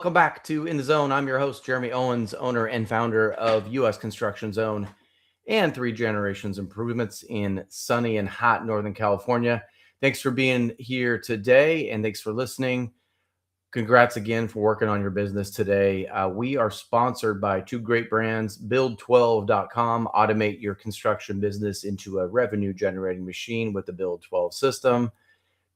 Welcome back to In the Zone. I'm your host, Jeremy Owens, owner and founder of US Construction Zone and Three Generations Improvements in sunny and hot Northern California. Thanks for being here today and thanks for listening. Congrats again for working on your business today. We are sponsored by two great brands, Build12.com. Automate your construction business into a revenue generating machine with the Build 12 system.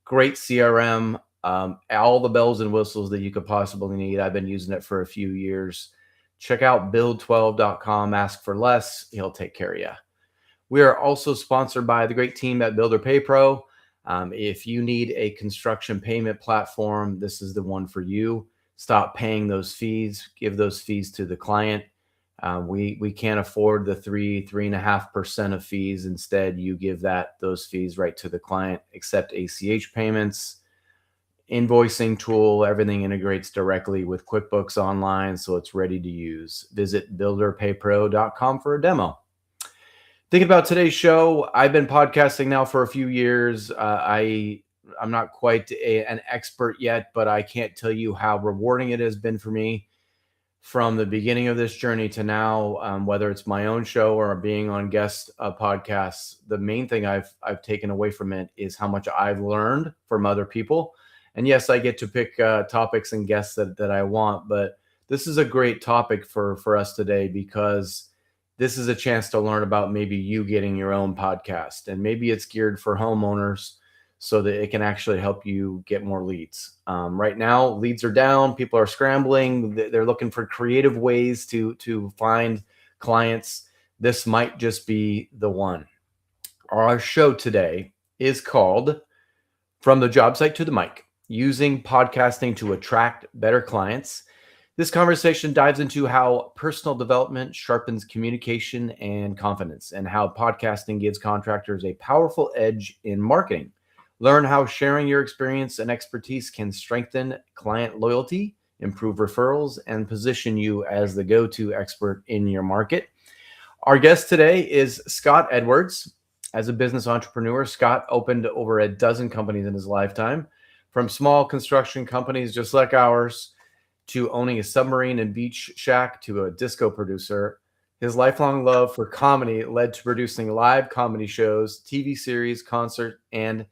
Great CRM, all the bells and whistles that you could possibly need. I've been using it for a few years. Check out build12.com. Ask for less. He'll take care of you. We are also sponsored by the great team at Builder Pay Pro. If you need a construction payment platform, this is the one for you. Stop paying those fees. Give those fees to the client. We can't afford the 3.5% of fees. Instead, you give those fees right to the client. Accept ACH payments, invoicing tool. Everything integrates directly with QuickBooks Online, so it's ready to use. Visit builderpaypro.com for a demo. Thinking about today's show, I've been podcasting now for a few years. I'm not quite an expert yet, but I can't tell you how rewarding it has been for me. From the beginning of this journey to now, whether it's my own show or being on guest podcasts, the main thing I've taken away from it is how much I've learned from other people. And yes, I get to pick topics and guests that I want, but this is a great topic for us today because this is a chance to learn about maybe you getting your own podcast, and maybe it's geared for homeowners so that it can actually help you get more leads. Right now, leads are down. People are scrambling. They're looking for creative ways to find clients. This might just be the one. Our show today is called From the Job Site to the Mic, Using Podcasting to Attract Better Clients. This conversation dives into how personal development sharpens communication and confidence, and how podcasting gives contractors a powerful edge in marketing. Learn how sharing your experience and expertise can strengthen client loyalty, improve referrals, and position you as the go-to expert in your market. Our guest today is Scott Edwards. As a business entrepreneur, Scott opened over a dozen companies in his lifetime, from small construction companies just like ours to owning a submarine and beach shack to a disco producer. His lifelong love for comedy led to producing live comedy shows, TV series, concerts, and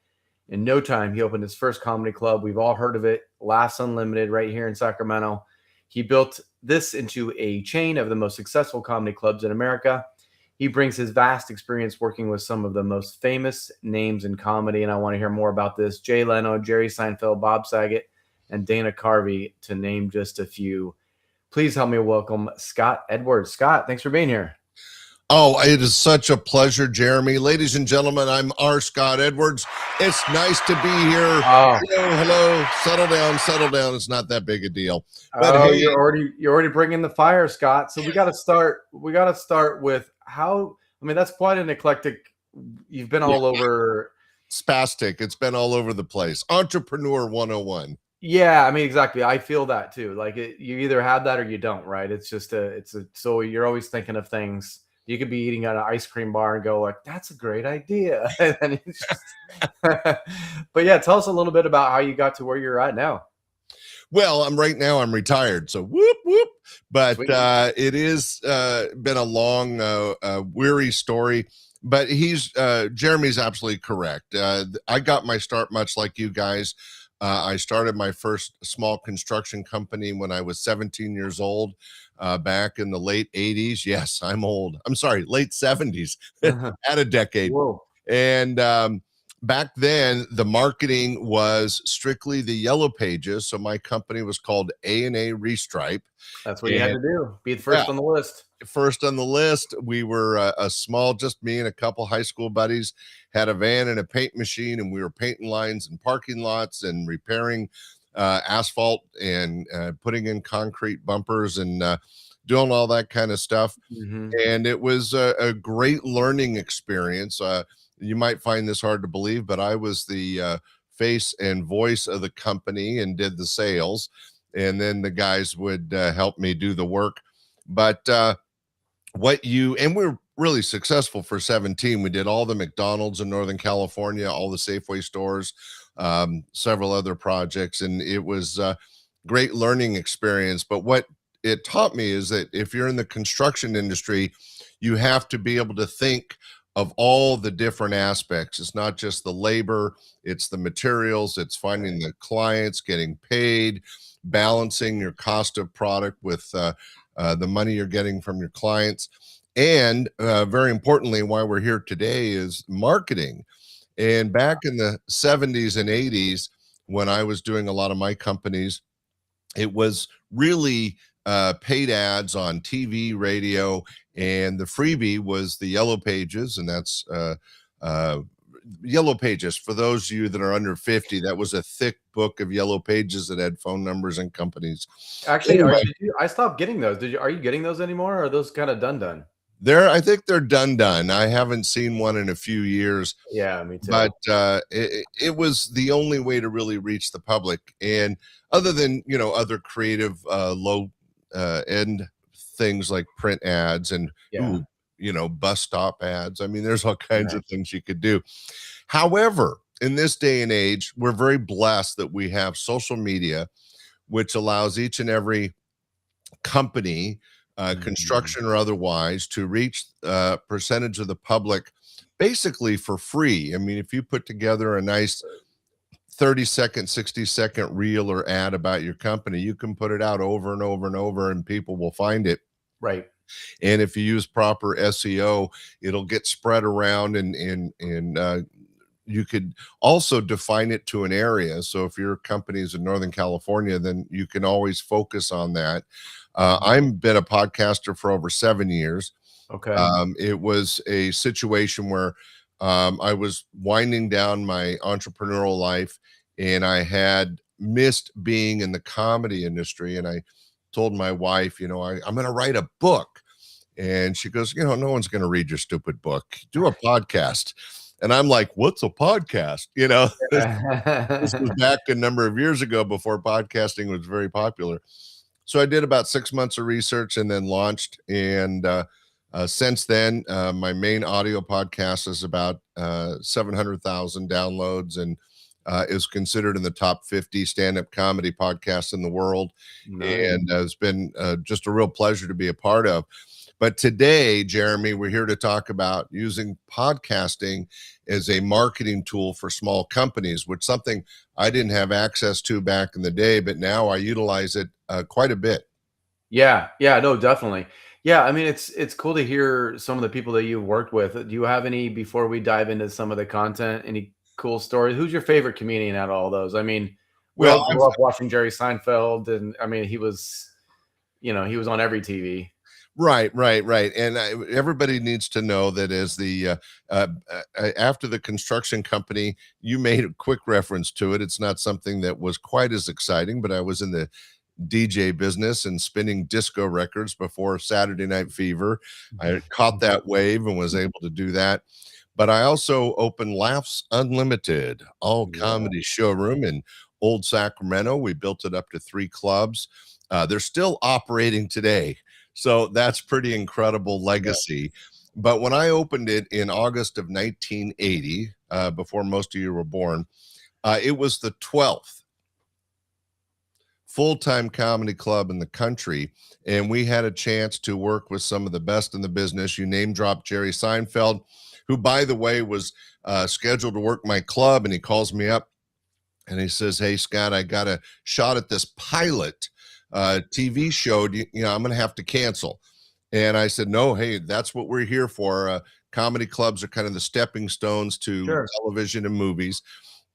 in no time, he opened his first comedy club. We've all heard of it, Laughs Unlimited, right here in Sacramento. He built this into a chain of the most successful comedy clubs in America. He brings his vast experience working with some of the most famous names in comedy, and I want to hear more about this. Jay Leno, Jerry Seinfeld, Bob Saget, and Dana Carvey, to name just a few. Please help me welcome Scott Edwards. Scott, thanks for being here. Oh, it is such a pleasure, Jeremy. Ladies and gentlemen, I'm R. Scott Edwards. It's nice to be here. Oh. Hello. Settle down. It's not that big a deal. But hey, you're already bringing the fire, Scott. So we got to start with how. I mean, that's quite an eclectic. You've been all over. Spastic. It's been all over the place. Entrepreneur 101. Yeah, I mean, exactly. I feel that too. Like you either have that or you don't, right? It's just so you're always thinking of things. You could be eating at an ice cream bar and go like, that's a great idea. And it's just, but yeah, tell us a little bit about how you got to where you're at now. Well, I'm retired. So whoop, whoop. But it is been a long, weary story. But Jeremy's absolutely correct. I got my start much like you guys. I started my first small construction company when I was 17 years old. Back in the late 80s. Yes, I'm old. I'm sorry, late 70s. At a decade. Whoa. And back then, the marketing was strictly the yellow pages. So my company was called A&A Restripe. That's what you had to do. Be the first on the list. First on the list. We were a small, just me and a couple high school buddies, had a van and a paint machine, and we were painting lines in parking lots and repairing asphalt and putting in concrete bumpers and doing all that kind of stuff. Mm-hmm. And it was a great learning experience. You might find this hard to believe, but I was the face and voice of the company and did the sales. And then the guys would help me do the work. But we're really successful for 17. We did all the McDonald's in Northern California, all the Safeway stores, several other projects. And it was great learning experience. But what it taught me is that if you're in the construction industry, you have to be able to think of all the different aspects. It's not just the labor, it's the materials, it's finding the clients, getting paid, balancing your cost of product with the money you're getting from your clients. And very importantly, why we're here today is marketing. And back in the 70s and 80s, when I was doing a lot of my companies, it was really paid ads on TV, radio, and the freebie was the Yellow Pages, and that's uh, Yellow Pages. For those of you that are under 50, that was a thick book of Yellow Pages that had phone numbers and companies. Actually, Anyway, I stopped getting those. Are you getting those anymore? Or are those kind of done? I think they're done. I haven't seen one in a few years. Yeah, me too. But it was the only way to really reach the public. And other than, other creative low end things like print ads and Yeah. bus stop ads, I mean, there's all kinds Nice. of things you could do. However, in this day and age, we're very blessed that we have social media, which allows each and every company, construction or otherwise, to reach a percentage of the public basically for free. I mean, if you put together a nice 30-second, 60-second reel or ad about your company, you can put it out over and over and over, and people will find it. Right. And if you use proper SEO, it'll get spread around, and you could also define it to an area. So if your company is in Northern California, then you can always focus on that. I've been a podcaster for over 7 years. Okay. It was a situation where I was winding down my entrepreneurial life, and I had missed being in the comedy industry. And I told my wife, I'm going to write a book. And she goes, no one's going to read your stupid book. Do a podcast. And I'm like, what's a podcast? This was back a number of years ago before podcasting was very popular. So I did about 6 months of research and then launched. And since then, my main audio podcast is about 700,000 downloads and is considered in the top 50 stand-up comedy podcasts in the world. Nice. And it's been just a real pleasure to be a part of. But today, Jeremy, we're here to talk about using podcasting as a marketing tool for small companies, which is something I didn't have access to back in the day, but now I utilize it quite a bit. Yeah, no, definitely. Yeah, I mean, it's cool to hear some of the people that you've worked with. Do you have any, before we dive into some of the content, any cool stories? Who's your favorite comedian out of all those? I mean, we all grew up watching Jerry Seinfeld, and I mean, he was on every TV. Right. And everybody needs to know that as the after the construction company, you made a quick reference to it. It's not something that was quite as exciting, but I was in the DJ business and spinning disco records before Saturday Night Fever. I caught that wave and was able to do that. But I also opened Laughs Unlimited, all comedy showroom in Old Sacramento. We built it up to 3 clubs. They're still operating today. So that's pretty incredible legacy. But when I opened it in August of 1980, before most of you were born, it was the 12th full-time comedy club in the country. And we had a chance to work with some of the best in the business. You name dropped Jerry Seinfeld, who, by the way, was scheduled to work my club. And he calls me up and he says, "Hey, Scott, I got a shot at this pilot TV show. I'm going to have to cancel." And I said, "No, hey, that's what we're here for. Comedy clubs are kind of the stepping stones to television and movies."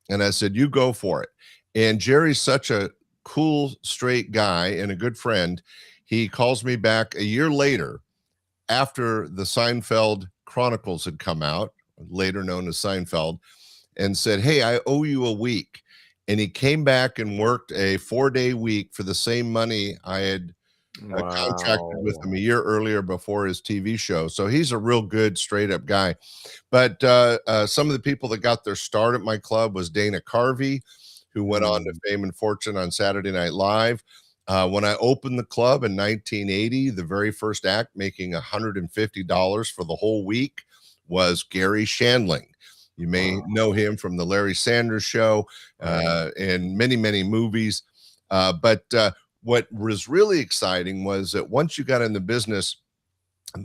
And I said, "You go for it." And Jerry's such a cool, straight guy and a good friend. He calls me back a year later after the Seinfeld Chronicles had come out, later known as Seinfeld, and said, "Hey, I owe you a week." And he came back and worked a 4-day week for the same money I had contracted with him a year earlier before his TV show. So he's a real good, straight up guy. But some of the people that got their start at my club was Dana Carvey, who went on to fame and fortune on Saturday Night Live. When I opened the club in 1980, the very first act making $150 for the whole week was Gary Shandling. You may know him from the Larry Sanders Show and many, many movies. But what was really exciting was that once you got in the business,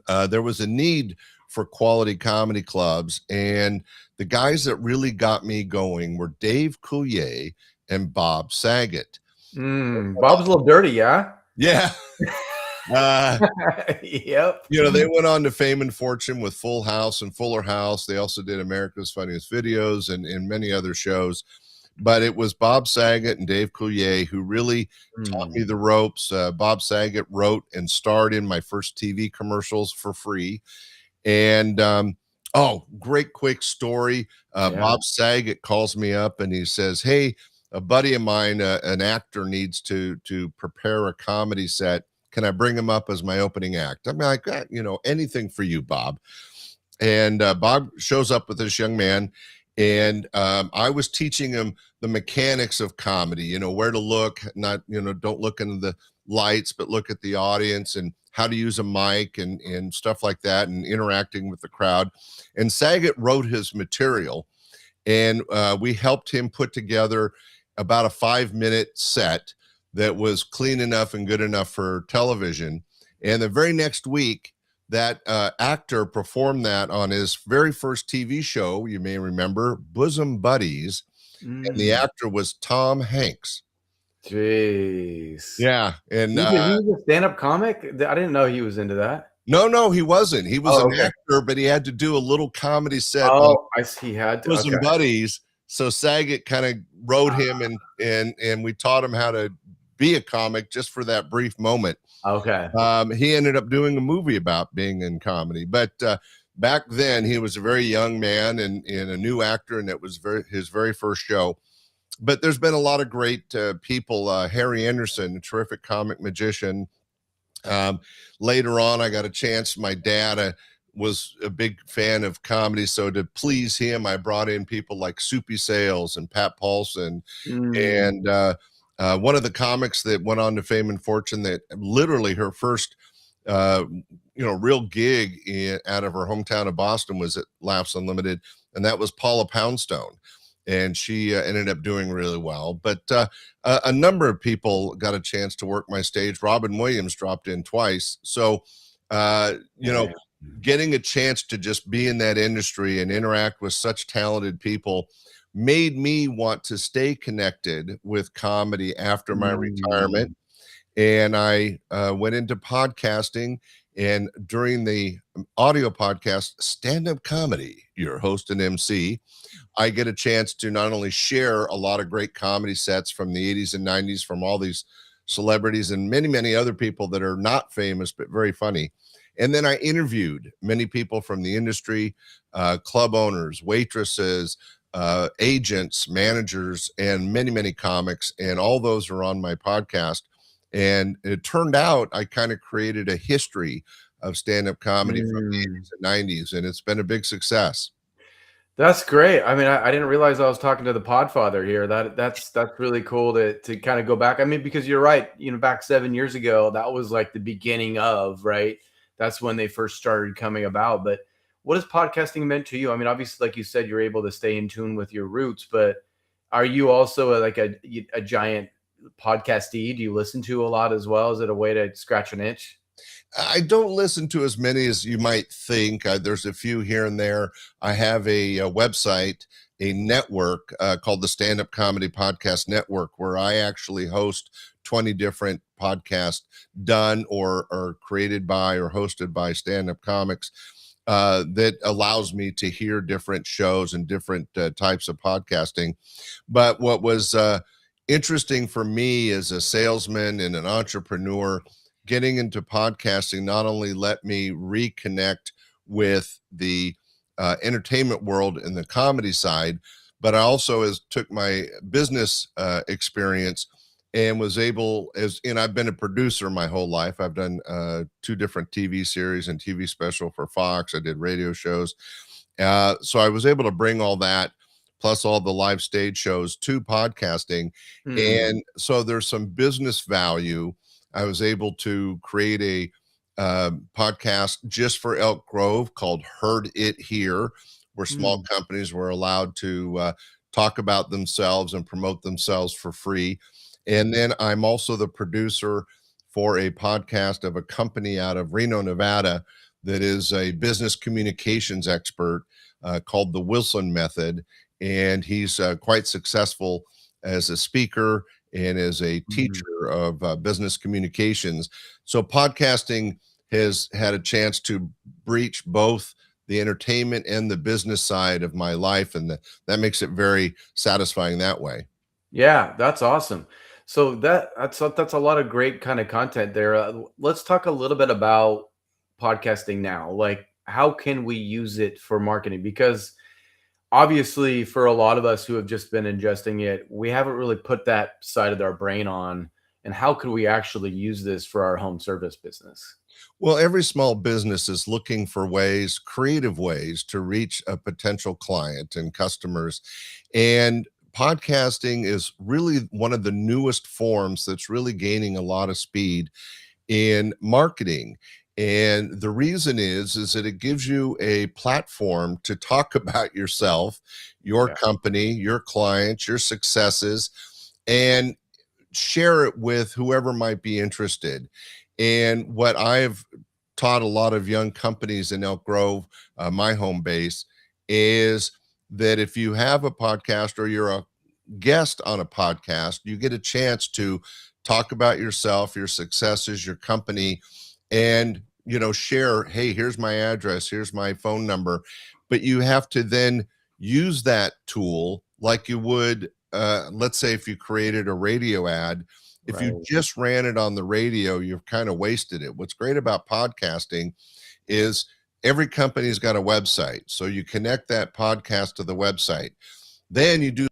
there was a need for quality comedy clubs. And the guys that really got me going were Dave Coulier and Bob Saget. Bob's a little dirty, yeah? Yeah. Yep. They went on to fame and fortune with Full House and Fuller House. They also did America's Funniest Videos and many other shows. But it was Bob Saget and Dave Coulier who really taught me the ropes. Bob Saget wrote and starred in my first TV commercials for free. And great quick story. Bob Saget calls me up and he says, "Hey, a buddy of mine, an actor, needs to prepare a comedy set. Can I bring him up as my opening act?" I'm like, anything for you, Bob. And Bob shows up with this young man, and I was teaching him the mechanics of comedy, where to look, not, don't look into the lights, but look at the audience, and how to use a mic and stuff like that, and interacting with the crowd. And Saget wrote his material, and we helped him put together about a 5-minute set that was clean enough and good enough for television. And the very next week, that actor performed that on his very first TV show, you may remember, Bosom Buddies. And the actor was Tom Hanks. Jeez. Yeah. And he was a stand-up comic? I didn't know he was into that. No, he wasn't. He was an actor, but he had to do a little comedy set. Oh, I see. He had to. Bosom Buddies. So Saget kind of wrote him, and we taught him how to be a comic just for that brief moment. Okay. He ended up doing a movie about being in comedy, but back then he was a very young man and a new actor, and it was his very first show. But there's been a lot of great people. Harry Anderson, a terrific comic magician. Later on, I got a chance. My dad was a big fan of comedy, so to please him, I brought in people like Soupy Sales and Pat Paulson, and one of the comics that went on to fame and fortune, that literally her first real gig out of her hometown of Boston was at Laughs Unlimited, and that was Paula Poundstone. And she ended up doing really well. But a number of people got a chance to work my stage. Robin Williams dropped in twice. So, getting a chance to just be in that industry and interact with such talented people made me want to stay connected with comedy after my retirement. And I went into podcasting. And during the audio podcast, Stand-Up Comedy, your host and MC, I get a chance to not only share a lot of great comedy sets from the 80s and 90s from all these celebrities and many, many other people that are not famous, but very funny. And then I interviewed many people from the industry, club owners, waitresses, agents, managers, and many, many comics. And all those are on my podcast. And it turned out I kind of created a history of stand-up comedy from the 80s and 90s, and it's been a big success. That's great. I mean, I didn't realize I was talking to the Podfather here. That's really cool to kind of go back. I mean, because you're right, back 7 years ago, that was like the beginning of, right? That's when they first started coming about. But what has podcasting meant to you? I mean, obviously, like you said, you're able to stay in tune with your roots, but are you also a giant podcastee? Do you listen to a lot as well? Is it a way to scratch an itch? I don't listen to as many as you might think. There's a few here and there. I have a website, a network called the Stand-Up Comedy Podcast Network, where I actually host 20 different podcasts done or created by or hosted by stand-up comics that allows me to hear different shows and different types of podcasting. But what was interesting for me as a salesman and an entrepreneur, getting into podcasting not only let me reconnect with the entertainment world and the comedy side, but I also took my business experience and was able, I've been a producer my whole life. I've done 2 different TV series and TV special for Fox. I did radio shows. So I was able to bring all that, plus all the live stage shows, to podcasting. And so there's some business value. I was able to create a podcast just for Elk Grove called Heard It Here, where small companies were allowed to talk about themselves and promote themselves for free. And then I'm also the producer for a podcast of a company out of Reno, Nevada, that is a business communications expert called the Wilson Method. And he's quite successful as a speaker and as a Mhm. teacher of business communications. So podcasting has had a chance to breach both the entertainment and the business side of my life, and that makes it very satisfying that way. Yeah, that's awesome. So that's a lot of great kind of content there. Let's talk a little bit about podcasting now. Like, how can we use it for marketing? Because obviously, for a lot of us who have just been ingesting it, we haven't really put that side of our brain on. And how could we actually use this for our home service business? Well, every small business is looking for ways, creative ways to reach a potential client and customers. And podcasting is really one of the newest forms that's really gaining a lot of speed in marketing. And the reason is that it gives you a platform to talk about yourself, your Yeah, company, your clients, your successes, and share it with whoever might be interested. And what I've taught a lot of young companies in Elk Grove, my home base, is that if you have a podcast or you're a guest on a podcast, you get a chance to talk about yourself, your successes, your company, and share, hey, here's my address, here's my phone number. But you have to then use that tool like you would, let's say, if you created a radio ad. If you right, just ran it on the radio, you've kind of wasted it. What's great about podcasting is every company's got a website, so you connect that podcast to the website. Then you do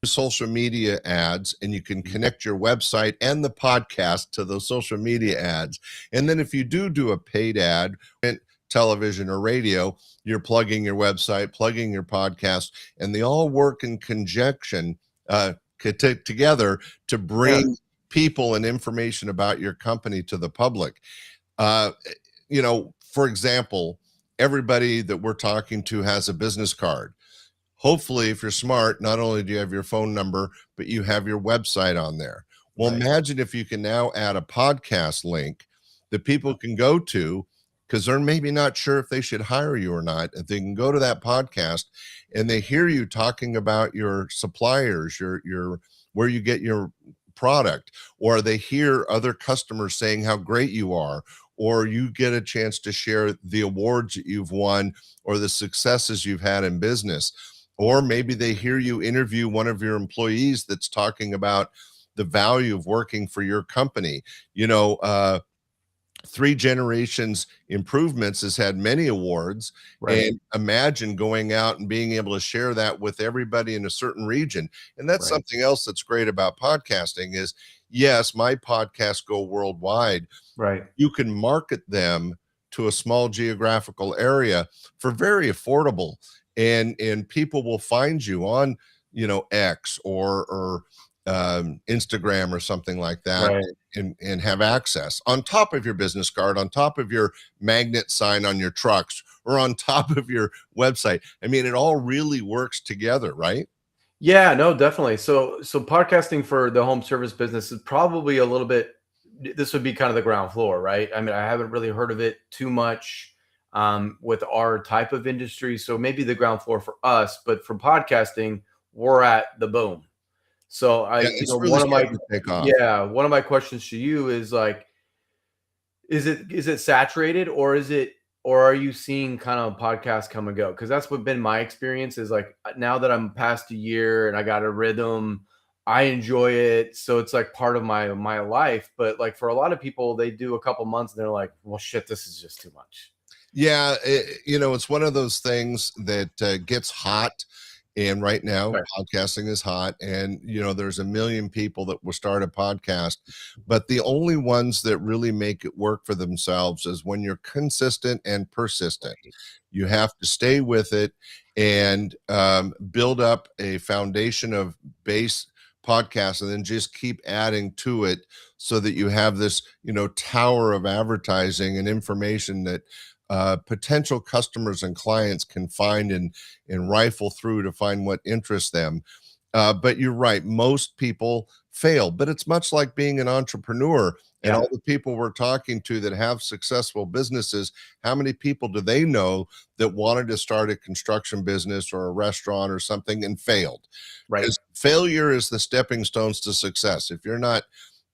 social media ads, and you can connect your website and the podcast to those social media ads. And then if you do a paid ad, television or radio, you're plugging your website, plugging your podcast, and they all work in conjunction, together, to yeah, bring people and information about your company to the public. uh, for example, everybody that we're talking to has a business card. Hopefully, if you're smart, not only do you have your phone number, but you have your website on there. Well, right, imagine if you can now add a podcast link that people can go to, because they're maybe not sure if they should hire you or not. If they can go to that podcast and they hear you talking about your suppliers, your where you get your product, or they hear other customers saying how great you are, or you get a chance to share the awards that you've won or the successes you've had in business. Or maybe they hear you interview one of your employees that's talking about the value of working for your company. You know, Three Generations Improvements has had many awards. right, And imagine going out and being able to share that with everybody in a certain region. And that's right, something else that's great about podcasting is, yes, my podcasts go worldwide. right. You can market them to a small geographical area for very affordable, and people will find you on X or Instagram or something like that, Right. and have access on top of your business card, on top of your magnet sign on your trucks, or on top of your website. I mean, it all really works together, right? Yeah, no, definitely. So podcasting for the home service business is probably a little bit, this would be kind of the ground floor, right? I mean, I haven't really heard of it too much with our type of industry. So maybe the ground floor for us, but for podcasting, we're at the boom. So Yeah, it's really starting to take off. one of my questions to you is like, is it saturated, or are you seeing kind of podcasts come and go? Because that's what been my experience is like, now that I'm past a year and I got a rhythm, I enjoy it. So it's like part of my life. But like for a lot of people, they do a couple months and they're like, well, shit, this is just too much. Yeah, it's one of those things that gets hot. And right now, Right. podcasting is hot. And, there's a million people that will start a podcast. But the only ones that really make it work for themselves is when you're consistent and persistent. You have to stay with it and build up a foundation of base podcasts, and then just keep adding to it so that you have this, tower of advertising and information that potential customers and clients can find and rifle through to find what interests them. But you're right. Most people fail, but it's much like being an entrepreneur. And Yeah. all the people we're talking to that have successful businesses, how many people do they know that wanted to start a construction business or a restaurant or something and failed? Right. Because failure is the stepping stones to success. If you're not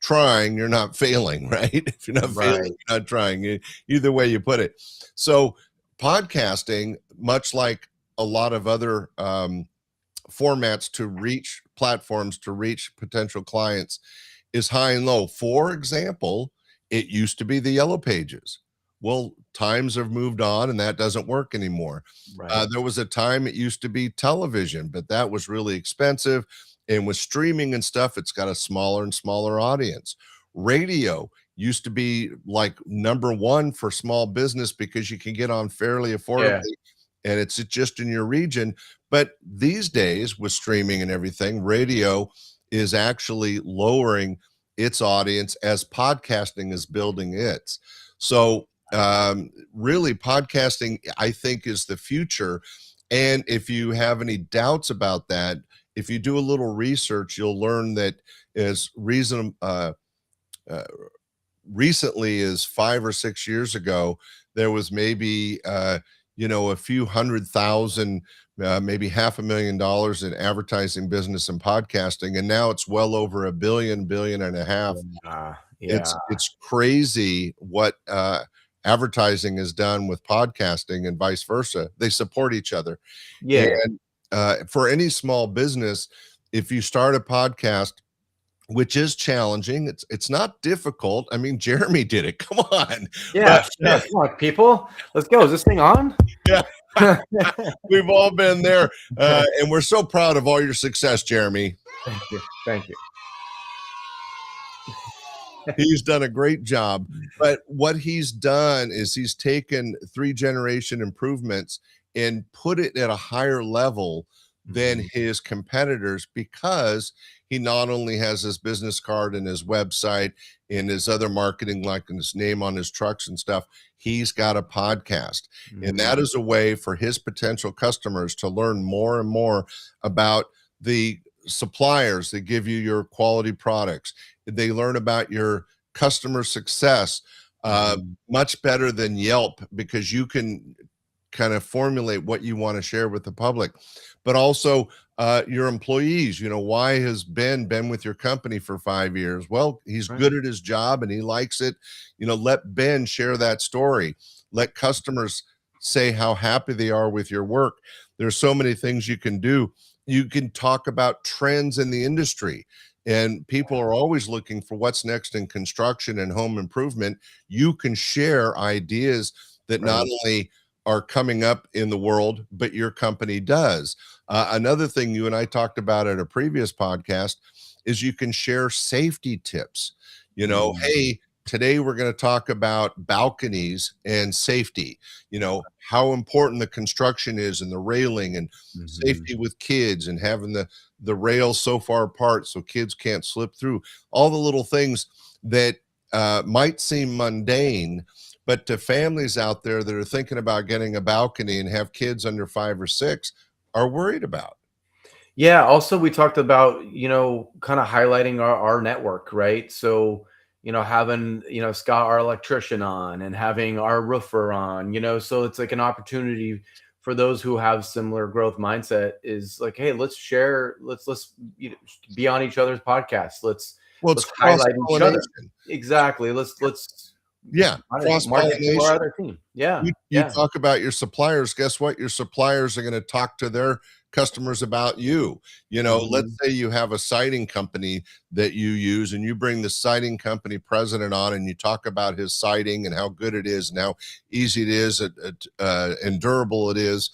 trying, you're not failing, right? If you're not failing, Right. you're not trying. Either way you put it. So podcasting, much like a lot of other formats to reach platforms to reach potential clients, is high and low. For example, it used to be the yellow pages. Well, times have moved on and that doesn't work anymore. Right. There was a time it used to be television, but that was really expensive. And with streaming and stuff, it's got a smaller and smaller audience. Radio used to be like number one for small business because you can get on fairly Yeah. affordably and it's just in your region. But these days, with streaming and everything, radio is actually lowering its audience as podcasting is building its. So, really, podcasting, I think, is the future. And if you have any doubts about that, if you do a little research, you'll learn that as uh, recently as 5 or 6 years ago, there was maybe a few 100,000, maybe $500,000 in advertising business and podcasting, and now it's well over a billion and a half. Yeah. It's crazy what advertising has done with podcasting and vice versa. They support each other, Yeah. and for any small business, if you start a podcast, which is challenging. It's not difficult. I mean, Jeremy did it. Come on. Yeah. But Yeah. Come on, people. Let's go. Is this thing on? yeah, we've all been there. And we're so proud of all your success, Jeremy. Thank you. Thank you. He's done a great job. But what he's done is he's taken 3 generation improvements and put it at a higher level than his competitors because he not only has his business card and his website and his other marketing, like his name on his trucks and stuff, he's got a podcast. And that is a way for his potential customers to learn more and more about the suppliers that give you your quality products. They learn about your customer success much better than Yelp because you can kind of formulate what you want to share with the public, but also your employees. Why has Ben been with your company for 5 years? Well, he's good at his job and he likes it. Let Ben share that story. Let customers say how happy they are with your work. There's so many things you can do. You can talk about trends in the industry, and people are always looking for what's next in construction and home improvement. You can share ideas that not only are coming up in the world, but your company does. Another thing you and I talked about at a previous podcast is you can share safety tips. Hey, today we're going to talk about balconies and safety, how important the construction is and the railing and safety with kids and having the rails so far apart so kids can't slip through. All the little things that might seem mundane, but to families out there that are thinking about getting a balcony and have kids under 5 or 6 are worried about. Yeah. Also, we talked about, kind of highlighting our network, right? So, having, Scott, our electrician on and having our roofer on, so it's like an opportunity for those who have similar growth mindset is like, hey, let's share, let's be on each other's podcasts. Let's It's highlight each other. cross-pollination. Exactly. Let's Yeah, market to our cross-pollination. other team. Yeah. You talk about your suppliers. Guess what? Your suppliers are going to talk to their customers about you. Let's say you have a siding company that you use and you bring the siding company president on and you talk about his siding and how good it is and how easy it is and durable it is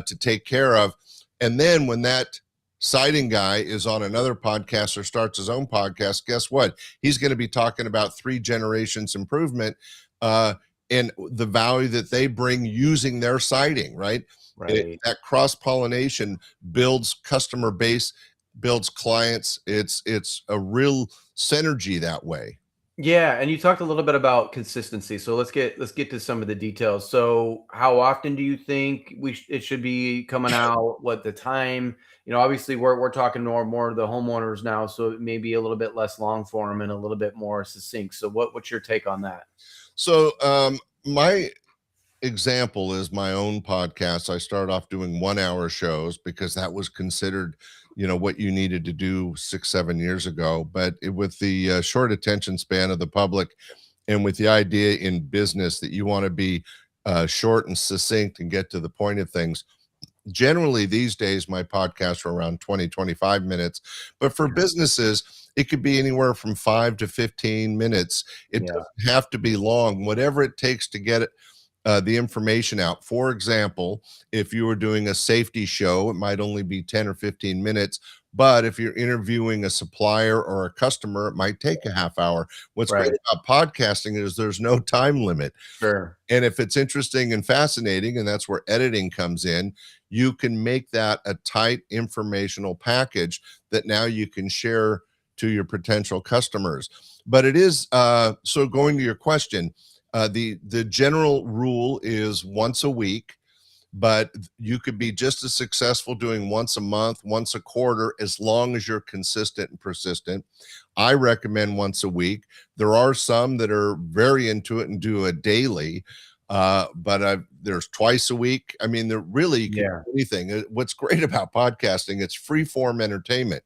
to take care of. And then when that siding guy is on another podcast or starts his own podcast, guess what? He's going to be talking about 3 generations improvement and the value that they bring using their siding, right? That cross-pollination builds customer base, builds clients. It's a real synergy that way. Yeah, and you talked a little bit about consistency. So let's get to some of the details. So how often do you think it should be coming out? What the time? Obviously we're talking more the homeowners now, so it may be a little bit less long form and a little bit more succinct. So what's your take on that? So my example is my own podcast. I started off doing 1 hour shows because that was considered, what you needed to do 6, 7 years ago. But with the short attention span of the public, and with the idea in business that you want to be short and succinct and get to the point of things, generally these days my podcasts are around 20, 25 minutes. But for businesses, it could be anywhere from 5 to 15 minutes. It Yeah, doesn't have to be long, whatever it takes to get it the information out. For example, if you were doing a safety show, it might only be 10 or 15 minutes. But if you're interviewing a supplier or a customer, it might take a half hour. What's great right. about podcasting is there's no time limit. Sure. And if it's interesting and fascinating, and that's where editing comes in, you can make that a tight informational package that now you can share to your potential customers. But it is so going to your question, the general rule is once a week, but you could be just as successful doing once a month, once a quarter, as long as you're consistent and persistent. I recommend once a week. There are some that are very into it and do a daily, but there's twice a week. I mean, there really you can Yeah. do anything. What's great about podcasting, it's free form entertainment,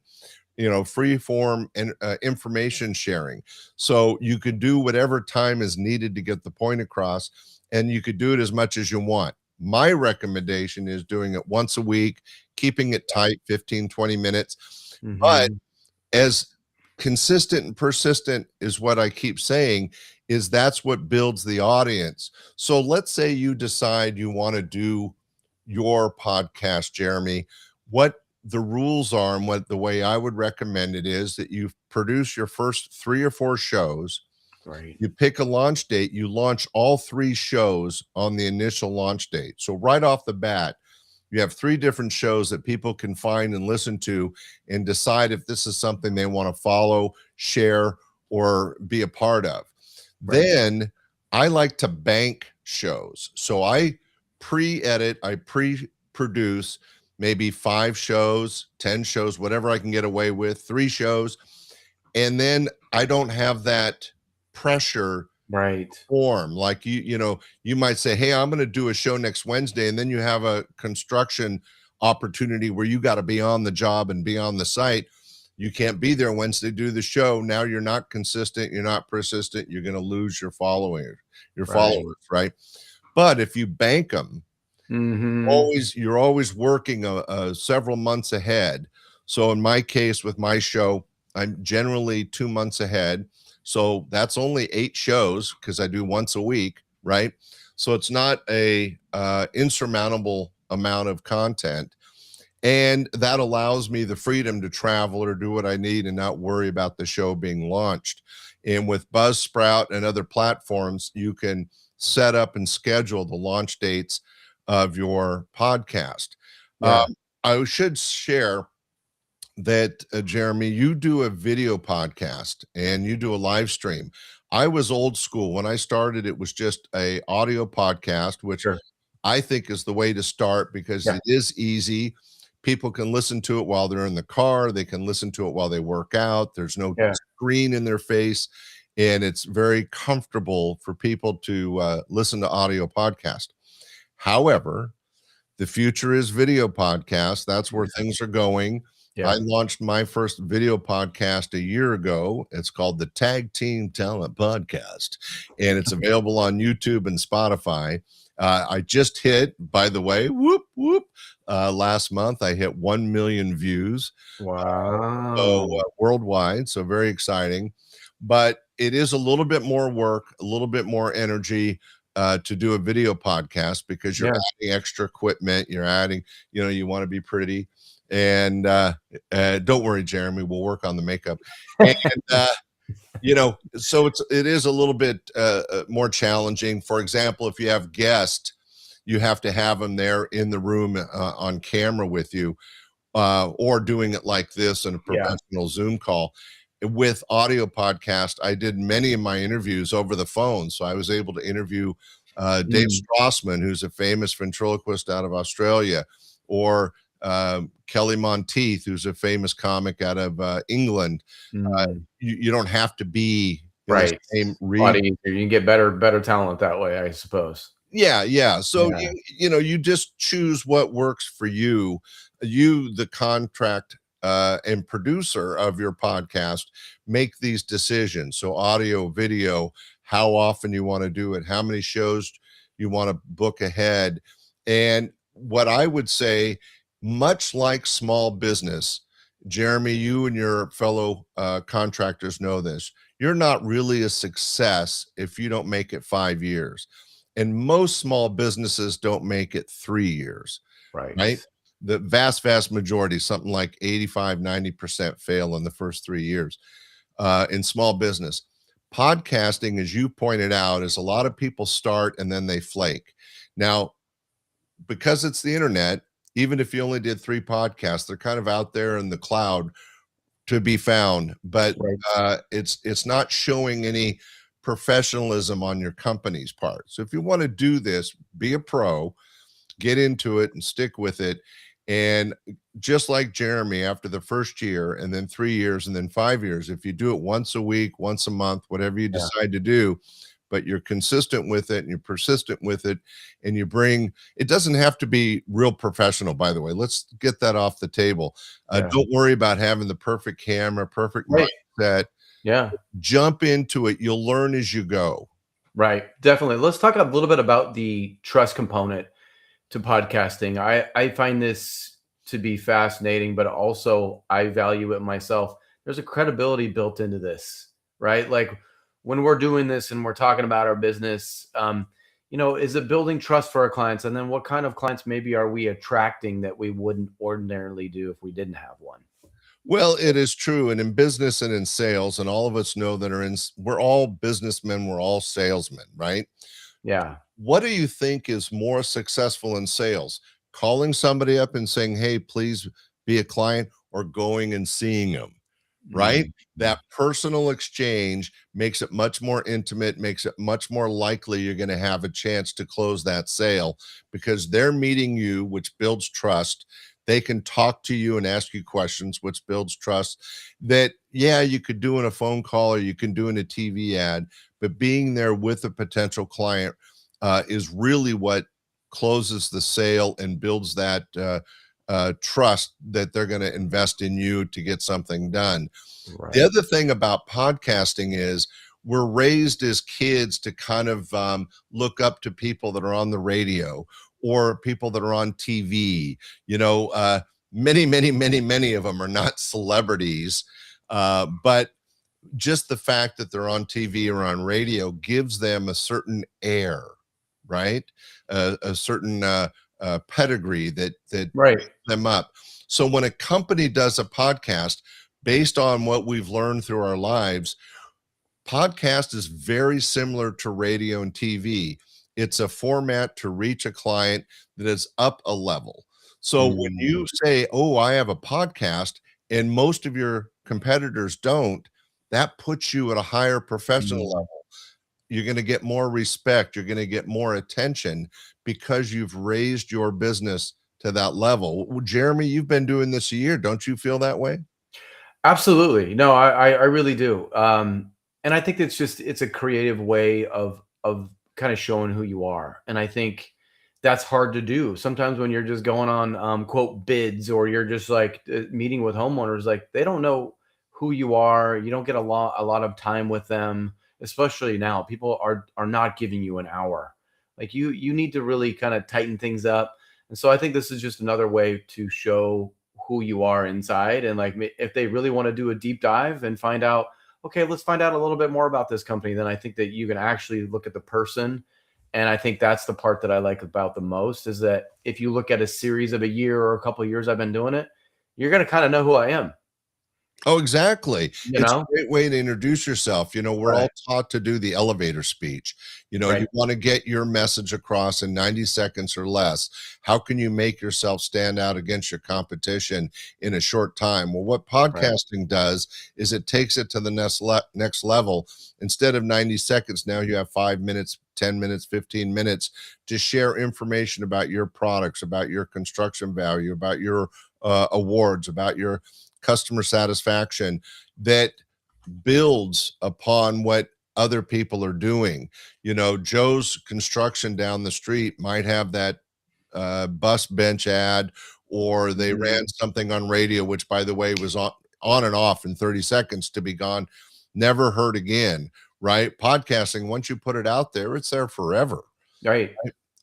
free form and information sharing. So you could do whatever time is needed to get the point across, and you could do it as much as you want. My recommendation is doing it once a week, keeping it tight, 15, 20 minutes. But Hmm. as consistent and persistent is what I keep saying, is that's what builds the audience. So let's say you decide you want to do your podcast, Jeremy. What the rules are, and what the way I would recommend it is that you produce your first 3 or 4 shows. Right. You pick a launch date, you launch all 3 shows on the initial launch date. So right off the bat, you have 3 different shows that people can find and listen to and decide if this is something they want to follow, share, or be a part of. Right. Then I like to bank shows. So I pre-edit, I pre-produce maybe 5 shows, 10 shows, whatever I can get away with, 3 shows. And then I don't have that pressure Right. form. Like you might say, hey, I'm going to do a show next Wednesday, and then you have a construction opportunity where you got to be on the job and be on the site. You can't be there Wednesday, do the show. Now you're not consistent, you're not persistent, you're going to lose your Right. followers, right? But if you bank them, Hmm. you're always working several months ahead. So in my case with my show, I'm generally 2 months ahead. So that's only 8 shows because I do once a week, right? So it's not a insurmountable amount of content, and that allows me the freedom to travel or do what I need and not worry about the show being launched. And with Buzzsprout and other platforms, you can set up and schedule the launch dates of your podcast. Yeah. I should share that, Jeremy, you do a video podcast and you do a live stream. I was old school. When I started, it was just a audio podcast, which Sure. I think is the way to start because Yeah. it is easy. People can listen to it while they're in the car. They can listen to it while they work out. There's no Yeah. screen in their face, and it's very comfortable for people to listen to audio podcast. However, the future is video podcast. That's where things are going. I Yeah. launched my first video podcast a year ago. It's called the Tag Team Talent Podcast, and it's available on YouTube and Spotify. I just hit, by the way, whoop, whoop. Last month, I hit 1 million views. So Wow. worldwide, so very exciting. But it is a little bit more work, a little bit more energy to do a video podcast because you're Yeah. adding extra equipment. You're adding, you want to be pretty. And don't worry, Jeremy, we'll work on the makeup. And so it is a little bit more challenging. For example, if you have guests, you have to have them there in the room on camera with you, or doing it like this in a Yeah. professional Zoom call. with audio podcast, I did many of my interviews over the phone. So I was able to interview Dave Strassman, who's a famous ventriloquist out of Australia, or Kelly Monteith, who's a famous comic out of England. You don't have to be in the Right. same A lot region. easier. You can get better talent that way, I suppose. Yeah. So Yeah. you just choose what works for you. You, the contract and producer of your podcast, make these decisions. So audio, video, how often you want to do it, how many shows you want to book ahead. And what I would say, much like small business, Jeremy, you and your fellow contractors know this. You're not really a success if you don't make it 5 years. And most small businesses don't make it 3 years, Right. right? The vast majority, something like 85-90% fail in the first 3 years in small business. Podcasting, as you pointed out, is a lot of people start and then they flake. Now, because it's the internet, even if you only did 3 podcasts, they're kind of out there in the cloud to be found, but Right. it's not showing any professionalism on your company's part. So if you want to do this, be a pro, get into it and stick with it. And just like Jeremy, after the first year and then 3 years and then 5 years, if you do it once a week, once a month, whatever you Yeah. decide to do, but you're consistent with it and you're persistent with it, and you bring, it doesn't have to be real professional, by the way. Let's get that off the table. Yeah. Don't worry about having the perfect camera, perfect Right. mindset. Yeah. Jump into it. You'll learn as you go. Right. Definitely. Let's talk a little bit about the trust component to podcasting. I find this to be fascinating, but also I value it myself. There's a credibility built into this, right? Like when we're doing this and we're talking about our business, is it building trust for our clients? And then what kind of clients maybe are we attracting that we wouldn't ordinarily do if we didn't have one? Well, it is true. And in business and in sales, and all of us know that we're all businessmen, we're all salesmen, right? Yeah. What do you think is more successful in sales? Calling somebody up and saying, hey, please be a client, or going and seeing them? Right? Mm. That personal exchange makes it much more intimate, makes it much more likely you're going to have a chance to close that sale, because they're meeting you, which builds trust. They can talk to you and ask you questions, which builds trust. That, yeah, you could do in a phone call or you can do in a TV ad, but being there with a potential client is really what closes the sale and builds that trust that they're going to invest in you to get something done. Right. The other thing about podcasting is we're raised as kids to kind of look up to people that are on the radio or people that are on TV. Many of them are not celebrities, but just the fact that they're on TV or on radio gives them a certain air, right? A certain pedigree that Right. them up. So when a company does a podcast based on what we've learned through our lives, podcast is very similar to radio and TV. It's a format to reach a client that is up a level. So when Mm. you say, oh, I have a podcast, and most of your competitors don't, that puts you at a higher professional Mm. level. You're going to get more respect. You're going to get more attention because you've raised your business to that level. Well, Jeremy, you've been doing this a year. Don't you feel that way? Absolutely. No, I really do. And I think it's a creative way of kind of showing who you are. And I think that's hard to do. Sometimes when you're just going on quote bids, or you're just like meeting with homeowners, like they don't know who you are. You don't get a lot of time with them, especially now. People are not giving you an hour. Like you need to really kind of tighten things up. And so I think this is just another way to show who you are inside. And like if they really want to do a deep dive and find out, okay, let's find out a little bit more about this company, then I think that you can actually look at the person. And I think that's the part that I like about the most, is that if you look at a series of a year or a couple of years I've been doing it, you're going to kind of know who I am. Oh, exactly. You It's a know? great way to introduce yourself. We're Right. all taught to do the elevator speech. You Right. want to get your message across in 90 seconds or less. How can you make yourself stand out against your competition in a short time? Well, what Right. podcasting does is it takes it to the next level. Instead of 90 seconds, now you have 5 minutes, 10 minutes, 15 minutes to share information about your products, about your construction value, about your awards, about your customer satisfaction that builds upon what other people are doing. Joe's construction down the street might have that bus bench ad, or they ran Mhm. something on radio, which by the way was on and off in 30 seconds to be gone, never heard again. Right? Podcasting, once you put it out there, it's there forever. Right.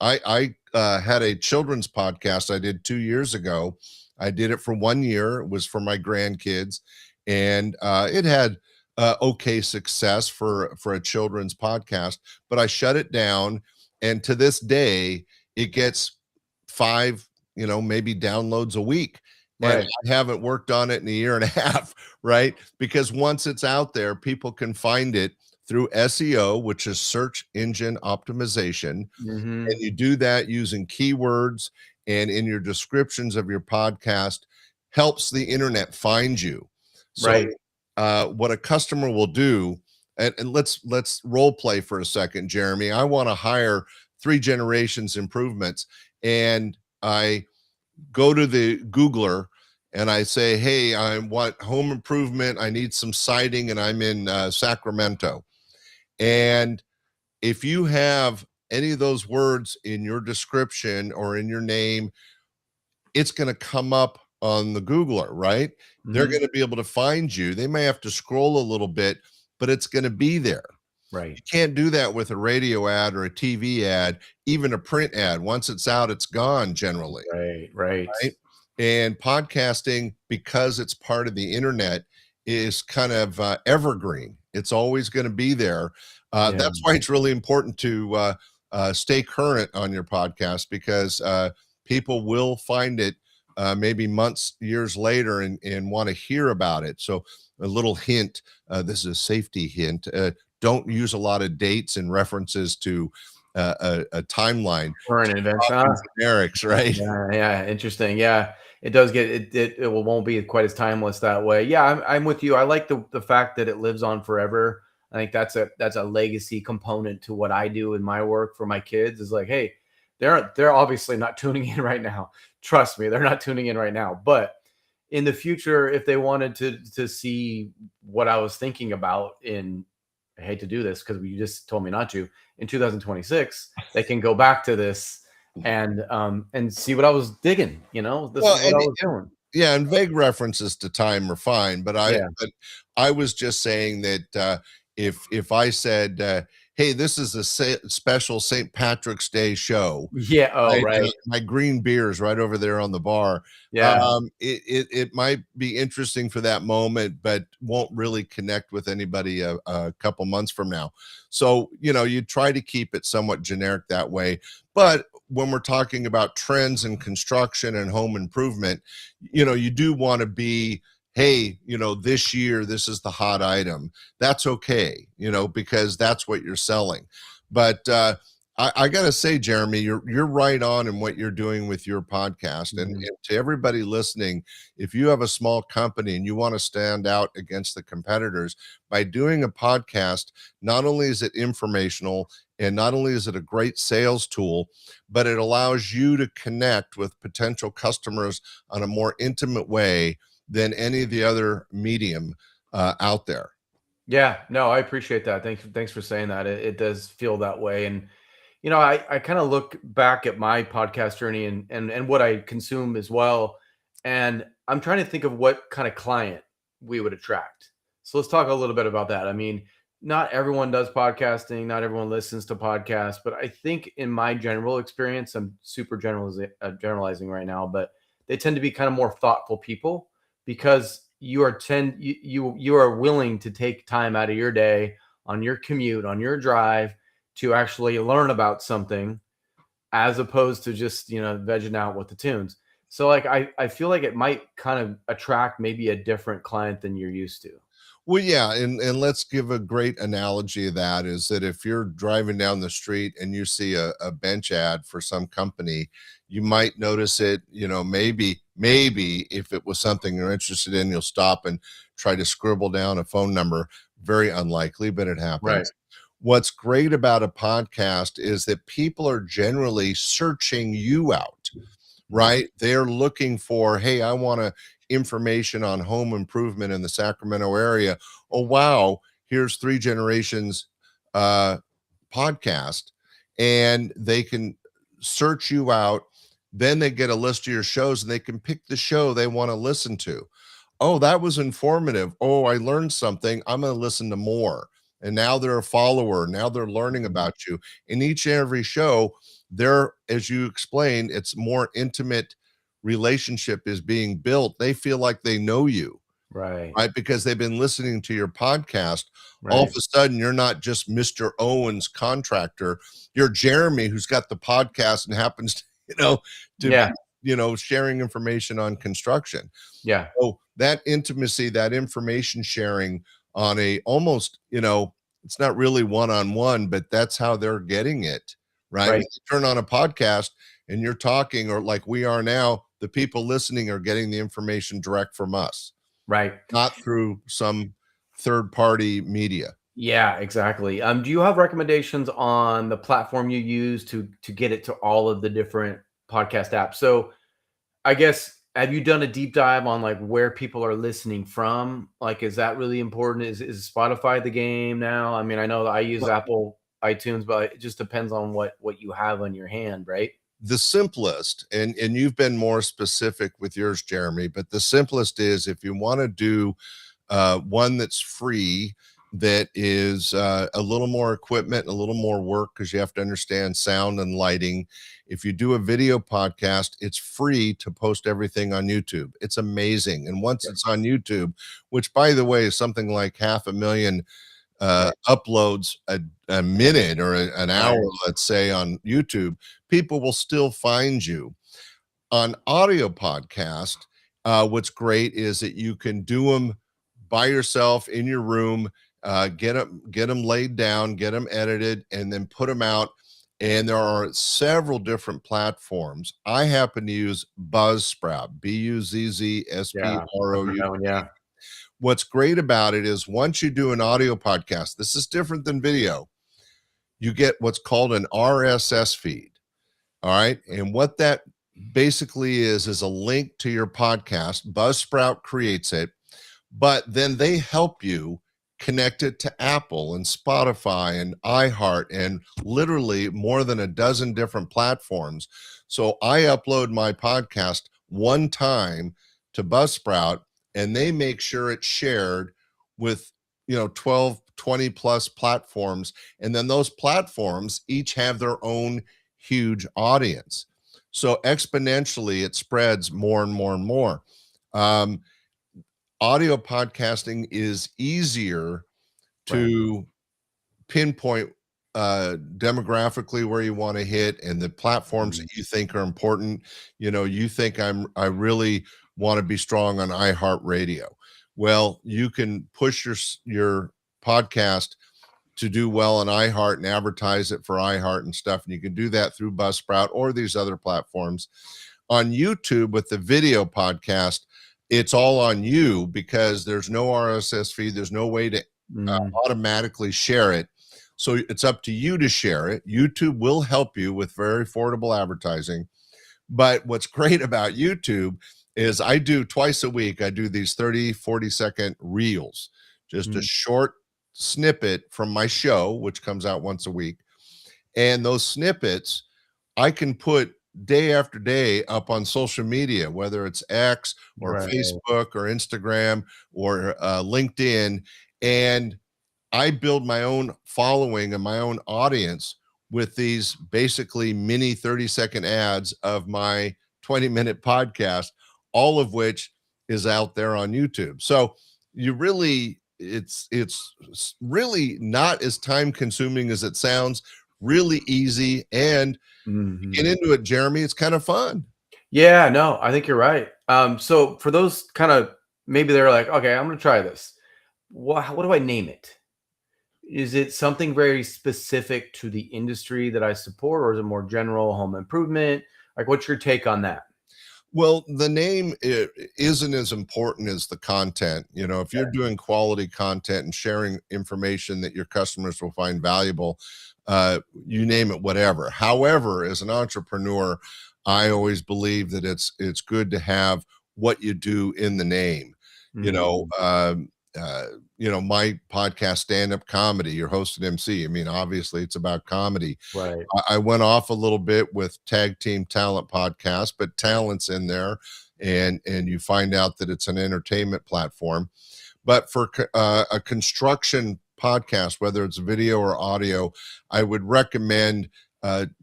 I had a children's podcast I did 2 years ago. I did it for 1 year. It was for my grandkids, and it had okay success for a children's podcast. But I shut it down, and to this day, it gets five, maybe downloads a week. And Right. I haven't worked on it in a year and a half, right? Because once it's out there, people can find it through SEO, which is search engine optimization, and Mhm. you do that using keywords and in your descriptions of your podcast helps the internet find you. So Right. what a customer will do, and let's role play for a second, Jeremy. I want to hire three generations improvements, and I go to the Googler and I say, hey, I want home improvement, I need some siding, and I'm in Sacramento. And if you have any of those words in your description or in your name, it's going to come up on the Googler, right? They're Mhm. going to be able to find you. They may have to scroll a little bit, but it's going to be there. Right. You can't do that with a radio ad or a TV ad, even a print ad. Once it's out, it's gone generally. Right. Right. Right? And podcasting, because it's part of the internet, is kind of evergreen. It's always going to be there. Yeah. That's why it's really important to stay current on your podcast, because people will find it maybe months, years later, and want to hear about it. So, a little hint, this is a safety hint. Don't use a lot of dates and references to a timeline. Current events. Talking generics, right? Yeah, yeah, interesting. Yeah, it does get it won't be quite as timeless that way. Yeah, I'm with you. I like the fact that it lives on forever. I think that's a legacy component to what I do in my work for my kids. Is like, hey, they're obviously not tuning in right now. Trust me, they're not tuning in right now. But in the future, if they wanted to see what I was thinking about in, I hate to do this because you just told me not to, in 2026, they can go back to this and see what I was digging. This Well, is what I was doing. yeah, and vague references to time are fine, but Yeah. I was just saying that if I said, "Hey, this is a special St. Patrick's Day show," Yeah. Oh, right, and right. my green beer is right over there on the bar. Yeah. It might be interesting for that moment, but won't really connect with anybody a couple months from now. So you try to keep it somewhat generic that way. But when we're talking about trends in construction and home improvement, you do want to be, hey, this year this is the hot item. That's okay, because that's what you're selling. But I gotta say, Jeremy, you're right on in what you're doing with your podcast. And, Mhm. and to everybody listening, if you have a small company and you want to stand out against the competitors by doing a podcast, not only is it informational and not only is it a great sales tool, but it allows you to connect with potential customers on a more intimate way than any of the other medium out there. Yeah. No, I appreciate that. Thanks for saying that. It does feel that way. And I kind of look back at my podcast journey and what I consume as well. And I'm trying to think of what kind of client we would attract. So let's talk a little bit about that. I mean, not everyone does podcasting, not everyone listens to podcasts, but I think in my general experience, I'm super generalizing right now, but they tend to be kind of more thoughtful people because you are willing to take time out of your day on your commute, on your drive to actually learn about something as opposed to just vegging out with the tunes. So like I feel like it might kind of attract maybe a different client than you're used to. Well, yeah, and let's give a great analogy of that is that if you're driving down the street and you see a bench ad for some company, you might notice it, maybe if it was something you're interested in, you'll stop and try to scribble down a phone number. Very unlikely, but it Right. happens. What's great about a podcast is that people are generally searching you out, Mhm. right? They're looking for, hey, I want to information on home improvement in the Sacramento area. Oh, wow, here's Three Generations uh, podcast, and they can search you out. Then they get a list of your shows and they can pick the show they want to listen to. Oh, that was informative. Oh, I learned something. I'm going to listen to more. And now they're a follower. Now they're learning Mhm. about you. In each and every show, they're, as you explained, it's more intimate relationship is being built. They feel like they know you, Right. right? Because they've been listening to your podcast. All of Right. a sudden, you're not just Mr. Owens contractor. You're Jeremy, who's got the podcast and happens to, to be, Yeah. sharing information on construction. Yeah. So that intimacy, that information sharing on a almost, it's not really one-on-one, but that's how they're getting it, right? When Right. you turn on a podcast and you're talking, or like we are now, the people listening are getting the information direct from us, Right. not through some third-party media. Yeah, exactly. Do you have recommendations on the platform you use to get it to all of the different podcast apps? So I guess have you done a deep dive on like where people are listening from? Like, is that really important? Is Spotify the game now? I mean, I know that I use Well, Apple iTunes, but it just depends on what you have on your hand, right? the simplest, and you've been more specific with yours, Jeremy, but the simplest is if you want to do one that's free, that is a little more equipment, a little more work because you have to understand sound and lighting. If you do a video podcast, it's free to post everything on YouTube. It's amazing. And once Yep. it's on YouTube, which by the way is something like 500,000 Right. uploads a minute or an hour, Right. let's say, on YouTube, people will still find you. On audio podcast, what's great is that you can do them by yourself in your room, get them laid down, get them edited, and then put them out. And there are several different platforms. I happen to use Buzzsprout, Yeah. I've heard Buzzsprout. that one. Yeah. What's great about it is once you do an audio podcast, this is different than video. You get what's called an RSS feed. All right. And what that basically is a link to your podcast. Buzzsprout creates it, but then they help you connect it to Apple and Spotify and iHeart and literally more than a dozen different platforms. So I upload my podcast one time to Buzzsprout and they make sure it's shared with 12, 20 plus platforms, and then those platforms each have their own huge audience, so exponentially it spreads more and more and more. um, Audio podcasting is easier Right. to pinpoint demographically where you want to hit and the platforms Mhm. that you think are important. You think I really want to be strong on iHeartRadio. Well, you can push your podcast to do well on iHeart and advertise it for iHeart and stuff. And you can do that through Buzzsprout or these other platforms. On YouTube with the video podcast, it's all on you because there's no RSS feed. There's no way to Mm. automatically share it. So it's up to you to share it. YouTube will help you with very affordable advertising. But what's great about YouTube is I do twice a week, I do these 30, 40-second reels, just a Mm. short snippet from my show, which comes out once a week. And those snippets I can put day after day up on social media, whether it's X or Right. Facebook or Instagram or LinkedIn. And I build my own following and my own audience with these basically mini 30-second ads of my 20-minute podcast, all of which is out there on YouTube. So you really, it's really not as time consuming as it sounds, really easy. And Mhm. get into it, Jeremy. It's kind of fun. Yeah, no, I think you're right. So for those kind of, maybe they're like, okay, I'm gonna try this. What do I name it? Is it something very specific to the industry that I support, or is it more general home improvement? Like, what's your take on that? Well, the name isn't as important as the content. You know, if you're doing quality content and sharing information that your customers will find valuable, you name it whatever. However, as an entrepreneur, I always believe that it's good to have what you do in the name. You know, Mm, my podcast, stand up comedy, your host and MC. I mean, obviously, it's about comedy. right. I went off a little bit with Tag Team Talent podcast, but talent's in there, and you find out that it's an entertainment platform. But for a construction podcast, whether it's video or audio, I would recommend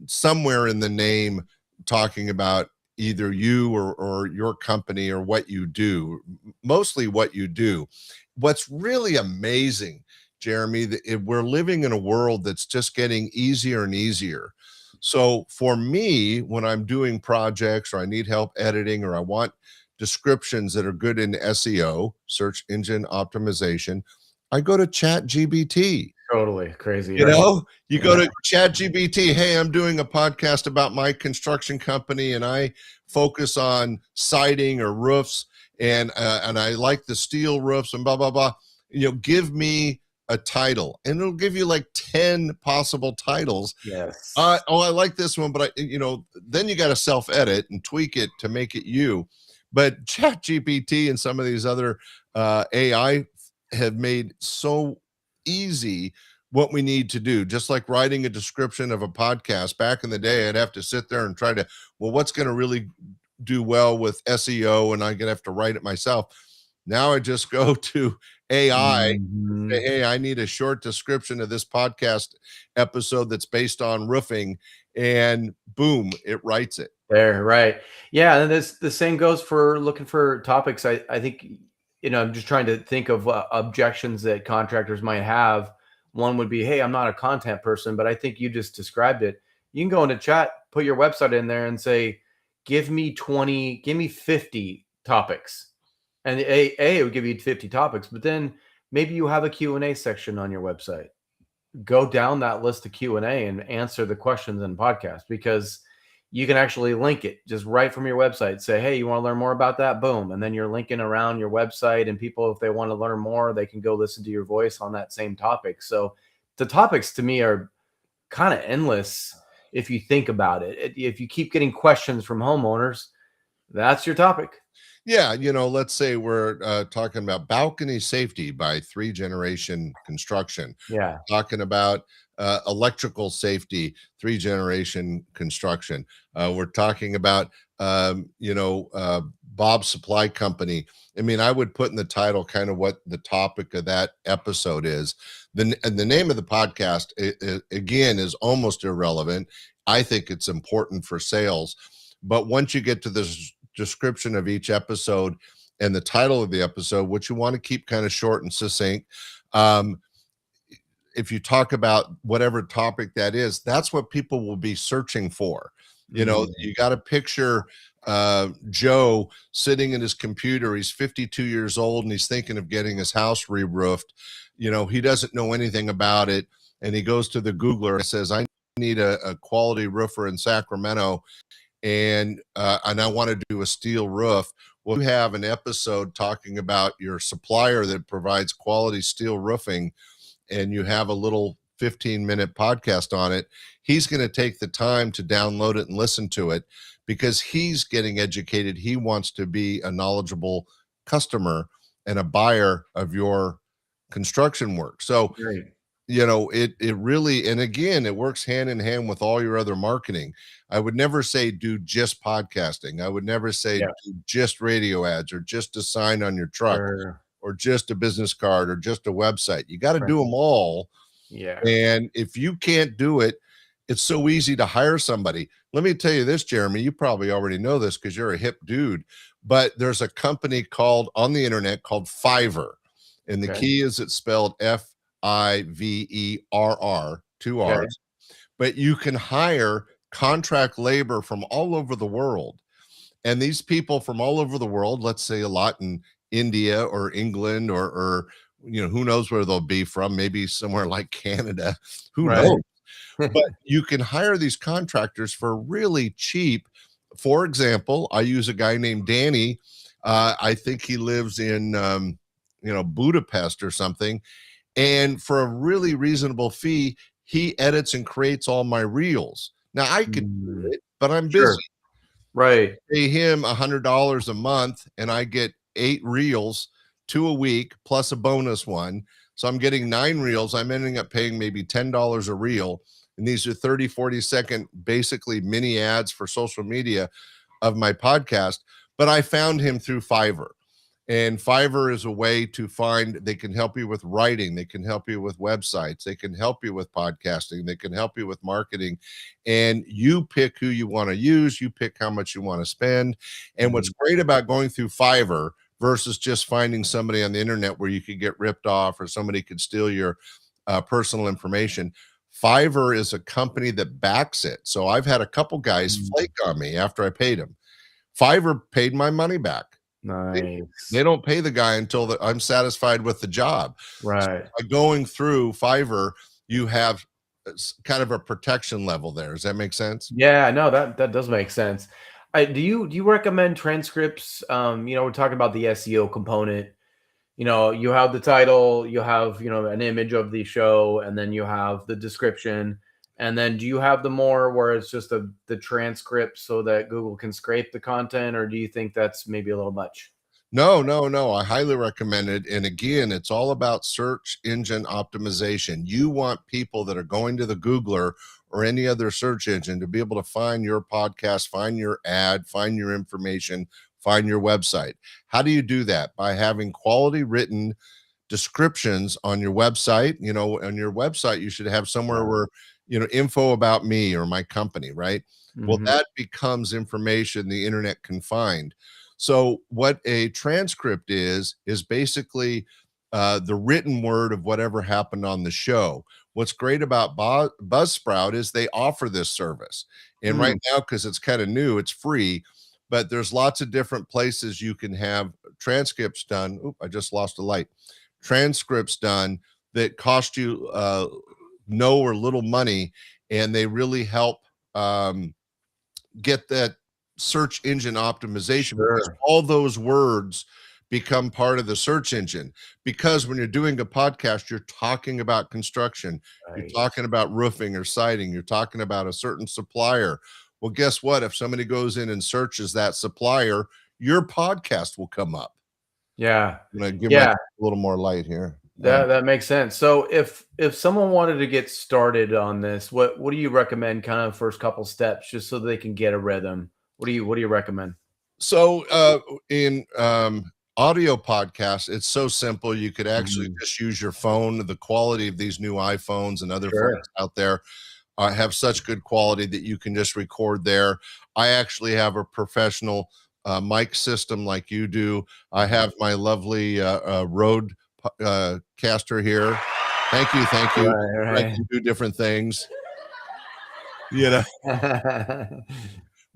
somewhere in the name talking about either you or your company or what you do, mostly what you do. What's really amazing, Jeremy, that we're living in a world that's just getting easier and easier. So for me, when I'm doing projects or I need help editing or I want descriptions that are good in SEO, search engine optimization, I go to Chat GBT. Totally crazy, You right? know, you go Yeah. to Chat GBT. Hey, I'm doing a podcast about my construction company and I focus on siding or roofs and I like the steel roofs and blah blah blah. You know, give me a title and it'll give you like 10 possible titles. Yes. Oh, I like this one, but then you got to self edit and tweak it to make it you. But Chat GPT and some of these other AI have made so easy what we need to do. Just like writing a description of a podcast back in the day, I'd have to sit there and try to, well, what's going to really do well with SEO? And I'm going to have to write it myself. Now I just go to AI, say, Mhm. hey, I need a short description of this podcast episode that's based on roofing, and boom, it writes it. There, right. Yeah, and this the same goes for looking for topics. I think, I'm just trying to think of objections that contractors might have. One would be, "Hey, I'm not a content person," but I think you just described it. You can go into chat, put your website in there, and say, "Give me 20, give me 50 topics," and it would give you 50 topics. But then maybe you have a Q&A section on your website. Go down that list of Q&A and answer the questions in podcast, because you can actually link it just right from your website. Say, hey, you want to learn more about that? Boom. And then you're linking around your website, and people, if they want to learn more, they can go listen to your voice on that same topic. So the topics to me are kind of endless if you think about it. If you keep getting questions from homeowners, that's your topic. Yeah, let's say we're talking about balcony safety by Three Generation Construction, Yeah. talking about electrical safety, Three Generation Construction. We're talking about, Bob's Supply Company. I mean, I would put in the title kind of what the topic of that episode is. And the name of the podcast, again, is almost irrelevant. I think it's important for sales. But once you get to this description of each episode and the title of the episode, which you want to keep kind of short and succinct. If you talk about whatever topic that is, that's what people will be searching for. Mm, You got to picture Joe sitting in his computer. He's 52 years old and he's thinking of getting his house re-roofed. He doesn't know anything about it. And he goes to the Googler and says, I need a quality roofer in Sacramento and I want to do a steel roof. Well, you have an episode talking about your supplier that provides quality steel roofing, and you have a little 15-minute podcast on it. He's going to take the time to download it and listen to it because he's getting educated. He wants to be a knowledgeable customer and a buyer of your construction work. So great. it really, and again, it works hand in hand with all your other marketing. I would never say do just podcasting. I would never say Yeah. do just radio ads or just a sign on your truck Sure. or just a business card or just a website. You got to Right. do them all. Yeah. And if you can't do it, it's so easy to hire somebody. Let me tell you this, Jeremy, you probably already know this because you're a hip dude, but there's a company called on the internet called Fiverr. And the Okay. key is it's spelled Fiverr, two Okay. R's, but you can hire contract labor from all over the world. And these people from all over the world, let's say a lot in India or England or who knows where they'll be from, maybe somewhere like Canada, who Right. knows? But you can hire these contractors for really cheap. For example, I use a guy named Danny. I think he lives in Budapest or something. And for a really reasonable fee, he edits and creates all my reels. Now I could do it, but I'm busy. Sure. Right. Pay him $100 a month, and I get 8 reels, 2 a week, plus a bonus one. So I'm getting 9 reels. I'm ending up paying maybe $10 a reel. And these are 30, 40-second, basically mini ads for social media of my podcast. But I found him through Fiverr. And Fiverr is a way to find, they can help you with writing. They can help you with websites. They can help you with podcasting. They can help you with marketing. And you pick who you want to use. You pick how much you want to spend. And what's great about going through Fiverr versus just finding somebody on the internet where you could get ripped off or somebody could steal your personal information, Fiverr is a company that backs it. So I've had a couple guys flake on me after I paid them. Fiverr paid my money back. Nice. They don't pay the guy until I'm satisfied with the job. Right. So by going through Fiverr, you have kind of a protection level there. Does that make sense? Yeah, no, that does make sense. Do you recommend transcripts? We're talking about the SEO component. You have the title, you have, an image of the show, and then you have the description. And then do you have the more where it's just the transcript so that Google can scrape the content, or do you think that's maybe a little much? No. I highly recommend it. And again, it's all about search engine optimization. You want people that are going to the Googler or any other search engine to be able to find your podcast, find your ad, find your information, find your website. How do you do that? By having quality written descriptions on your website. On your website, you should have somewhere where, info about me or my company, right? Well, that becomes information the internet can find. So what a transcript is basically the written word of whatever happened on the show. What's great about Buzzsprout is they offer this service. And right now, because it's kind of new, it's free, but there's lots of different places you can have transcripts done. Oop, I just lost a light. Transcripts done that cost you no or little money, and they really help get that search engine optimization because all those words become part of the search engine. Because when you're doing a podcast, you're talking about construction, you're talking about roofing or siding, you're talking about a certain supplier. Well, guess what? If somebody goes in and searches that supplier, your podcast will come up. Yeah. I'm gonna give my a little more light here. That makes sense. So if someone wanted to get started on this, what do you recommend kind of first couple steps just so they can get a rhythm? What do you recommend? So in audio podcasts, it's so simple. You could actually just use your phone. The quality of these new iPhones and other phones out there have such good quality that you can just record there. I actually have a professional mic system like you do. I have my lovely Rode caster here. Thank you. Right. I can do different things.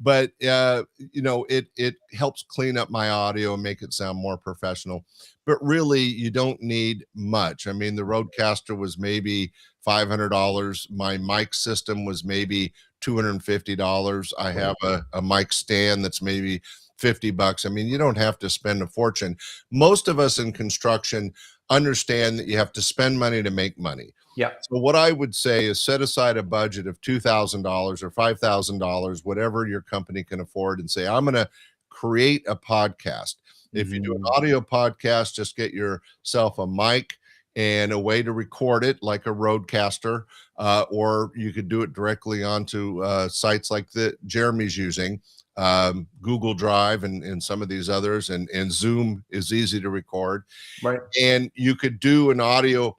But it helps clean up my audio and make it sound more professional. But really, you don't need much. I mean, the Rodecaster was maybe $500. My mic system was maybe $250. I have a mic stand that's maybe $50. I mean, you don't have to spend a fortune. Most of us in construction understand that you have to spend money to make money. Yeah. So what I would say is set aside a budget of $2,000 or $5,000, whatever your company can afford, and say, I'm going to create a podcast. If you do an audio podcast, just get yourself a mic and a way to record it like a Rodecaster, or you could do it directly onto sites like that Jeremy's using, Google Drive and some of these others, and Zoom is easy to record. Right. And you could do an audio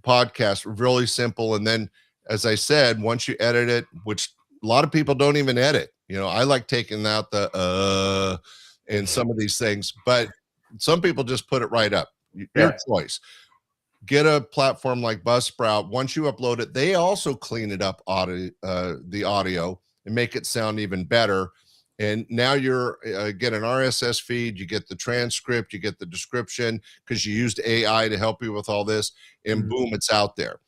podcast, really simple. And then, as I said, once you edit it, which a lot of people don't even edit, I like taking out the and some of these things, but some people just put it right up. Your choice. Get a platform like Buzzsprout. Once you upload it, they also clean it up, the audio, and make it sound even better. And now you're get an RSS feed, you get the transcript, you get the description because you used AI to help you with all this, and Mhm. boom, it's out there.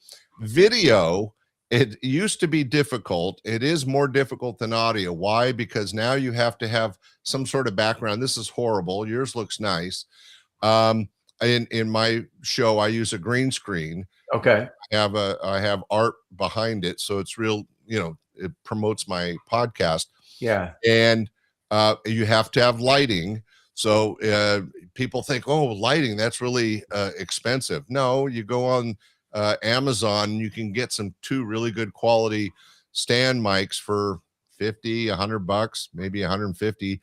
Video, it used to be difficult. It is more difficult than audio. Why? Because now you have to have some sort of background. This is horrible. Yours looks nice. Um, in my show, I use a green screen. Okay. I have art behind it, so it's real. It promotes my podcast, Yeah. and you have to have lighting. So people think, oh, lighting, that's really expensive. No, you go on Amazon, you can get two really good quality stand mics for 50, $100, maybe 150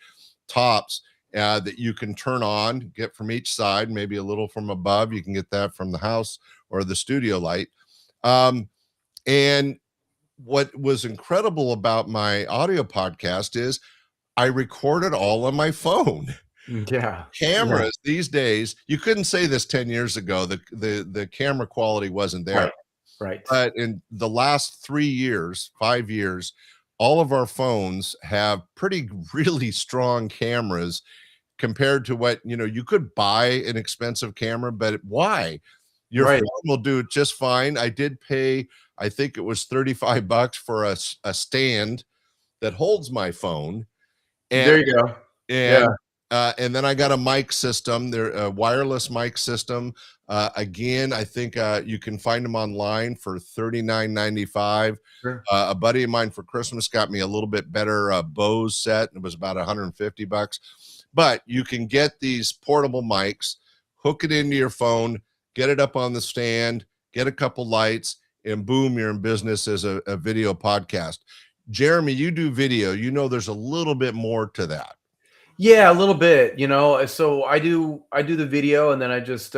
tops, that you can turn on, get from each side, maybe a little from above. You can get that from the house or the studio light. And what was incredible about my audio podcast is I recorded all on my phone. Yeah. Yeah. Cameras these days, you couldn't say this 10 years ago. The camera quality wasn't there. Right. Right. But in the last 3 years, 5 years, all of our phones have pretty really strong cameras compared to what, you could buy an expensive camera, but why? Your Right. phone will do it just fine. I did pay, I think it was $35 for a stand that holds my phone, and There you go. Yeah. and and then I got a mic system. They're a wireless mic system. Again, I think you can find them online for $39.95. Sure. A buddy of mine for Christmas got me a little bit better Bose set. It was about $150. But you can get these portable mics, hook it into your phone, get it up on the stand, get a couple lights, and boom, you're in business as a video podcast. Jeremy, you do video. There's a little bit more to that. Yeah, a little bit, So I do the video, and then I just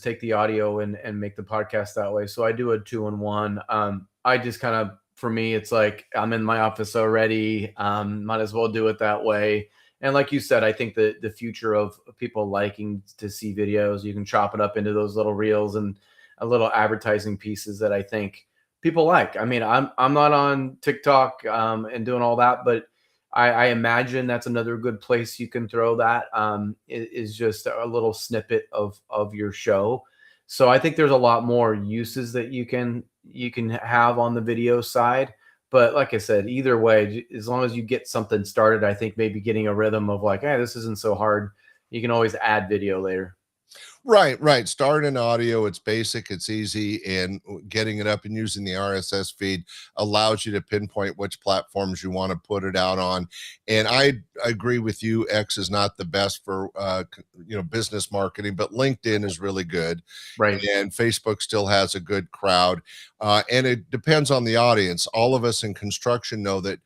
take the audio and make the podcast that way. So I do a 2-in-1. I just kind of, for me, it's like I'm in my office already. Might as well do it that way. And like you said, I think the future of people liking to see videos, you can chop it up into those little reels and a little advertising pieces that I think people like. I mean, I'm not on TikTok and doing all that, but I imagine that's another good place you can throw that, is just a little snippet of your show. So I think there's a lot more uses that you can have on the video side. But like I said, either way, as long as you get something started, I think maybe getting a rhythm of like, hey, this isn't so hard. You can always add video later. Right. Start in audio. It's basic, it's easy, and getting it up and using the RSS feed allows you to pinpoint which platforms you want to put it out on. And I agree with you. X is not the best for business marketing, but LinkedIn is really good, Right. and Facebook still has a good crowd. And it depends on the audience. All of us in construction know that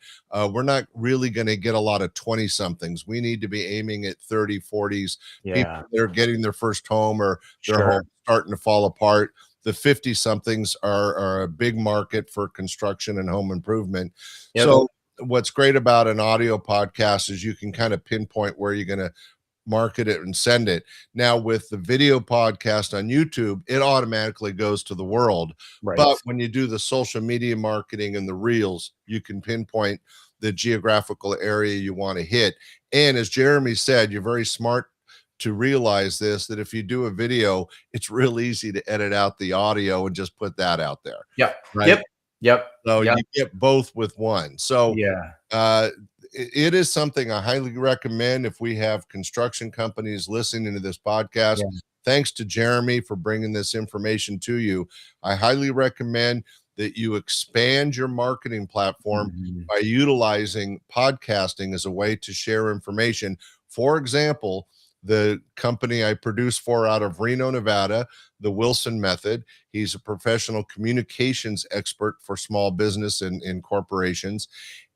we're not really going to get a lot of 20 somethings. We need to be aiming at 30, 40s, people Yeah. that are getting their first home or their Sure. home starting to fall apart. The 50 somethings are a big market for construction and home improvement. Yep. So what's great about an audio podcast is you can kind of pinpoint where you're going to market it and send it. Now with the video podcast on YouTube, it automatically goes to the world. Right. But when you do the social media marketing and the reels, you can pinpoint the geographical area you want to hit. And as Jeremy said, you're very smart to realize this, that if you do a video, it's real easy to edit out the audio and just put that out there. Yep. Right. Yep. Yep. So Yep. you get both with one. So Yeah. it is something I highly recommend if we have construction companies listening to this podcast. Yeah. Thanks to Jeremy for bringing this information to you. I highly recommend that you expand your marketing platform Mhm. by utilizing podcasting as a way to share information. For example, the company I produce for out of Reno, Nevada, the Wilson Method. He's a professional communications expert for small business and corporations.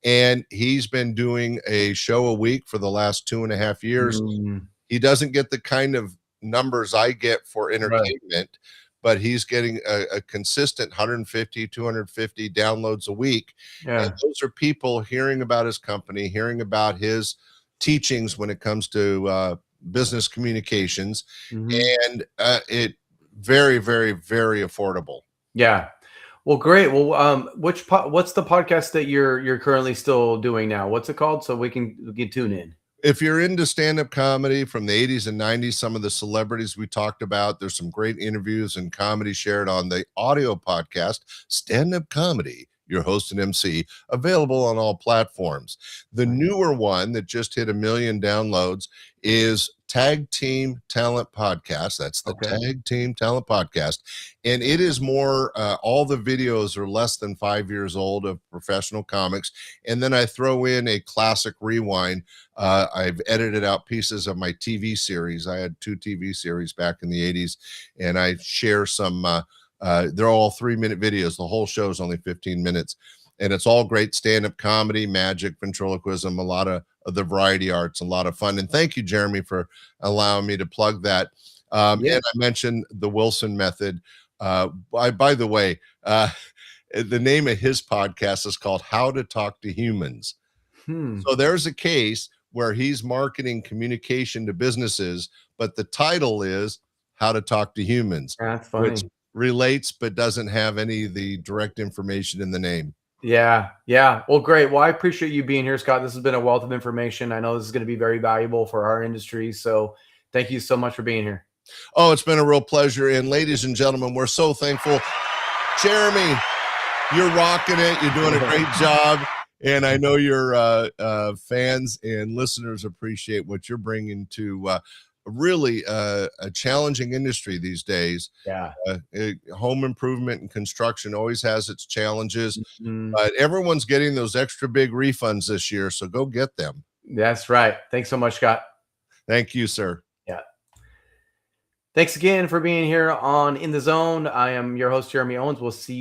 And he's been doing a show a week for the last 2.5 years. Mm, He doesn't get the kind of numbers I get for right. entertainment, but he's getting a consistent 150, 250 downloads a week. And Yeah. those are people hearing about his company, hearing about his teachings when it comes to business communications, Mhm. and it very, very, very affordable. Yeah. Well, great. Well, what's the podcast that you're currently still doing now? What's it called? So we can tune in. If you're into stand-up comedy from the 80s and 90s, some of the celebrities we talked about, there's some great interviews and comedy shared on the audio podcast, Stand-Up Comedy, your host and MC, available on all platforms. The Right. newer one that just hit 1 million downloads is Tag Team Talent Podcast. That's the Okay. Tag Team Talent Podcast. And it is more, all the videos are less than 5 years old of professional comics. And then I throw in a classic rewind. I've edited out pieces of my TV series. I had 2 TV series back in the 80s, and I share some, they're all 3-minute videos. The whole show is only 15 minutes. And it's all great stand-up comedy, magic, ventriloquism, a lot of the variety arts, a lot of fun. And thank you, Jeremy, for allowing me to plug that. Yeah. And I mentioned the Wilson method. By the way, the name of his podcast is called How to Talk to Humans. Hmm. So there's a case where he's marketing communication to businesses, but the title is How to Talk to Humans, That's which funny. relates but doesn't have any of the direct information in the name. Yeah. Yeah. Well, great. Well, I appreciate you being here, Scott. This has been a wealth of information. I know this is going to be very valuable for our industry. So thank you so much for being here. Oh, it's been a real pleasure. And ladies and gentlemen, we're so thankful. Jeremy, you're rocking it. You're doing a great job. And I know your fans and listeners appreciate what you're bringing to really a challenging industry these days. Yeah. Home improvement and construction always has its challenges, Mhm. but everyone's getting those extra big refunds this year. So go get them. That's right. Thanks so much, Scott. Thank you, sir. Yeah. Thanks again for being here on In the Zone. I am your host, Jeremy Owens. We'll see